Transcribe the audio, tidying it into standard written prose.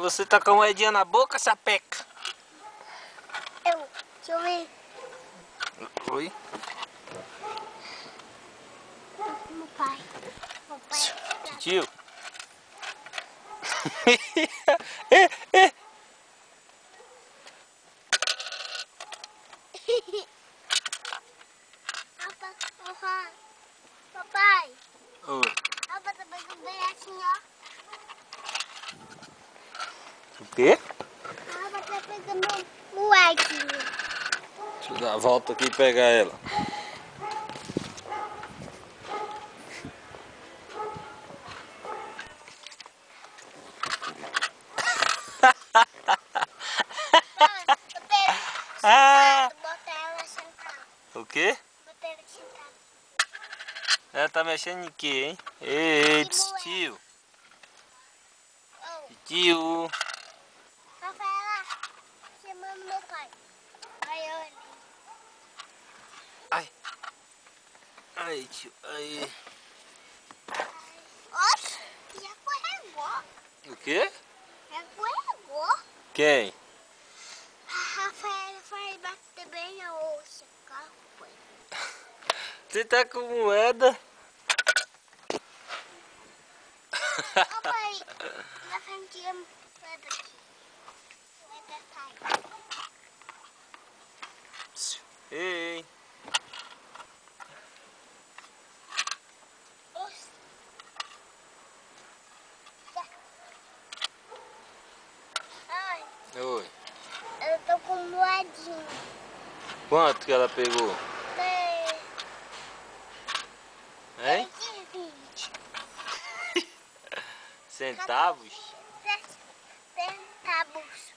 Você tá com a moedinha na boca, sapeca? Deixa eu ver. Oi? Meu pai. Tio. É. Papai. Oi. Papai tá pegando bem assim, ó. O quê? Papai tá pegando moedinha. Deixa eu dar a volta aqui e pegar ela. Ah! Bota ela sentada. O quê? Bota ela sentada. Ela tá mexendo em quê, hein? Ei, tio. Oh, Tio. Rafaela, chamando meu pai. Aí, olha. Ai. Ai, tio. Ai. Oxe, já escorregou. O quê? Já escorregou. Quem? A Rafaela foi bater bem na ossa. Qual foi? Você tá com moeda? Papai, na frente da moeda aqui. Moeda cai. Ei. Oxe. Ai, Oi. eu tô com moedinha. Quanto que ela pegou? Tem Hein? 20 Centavos? centavos.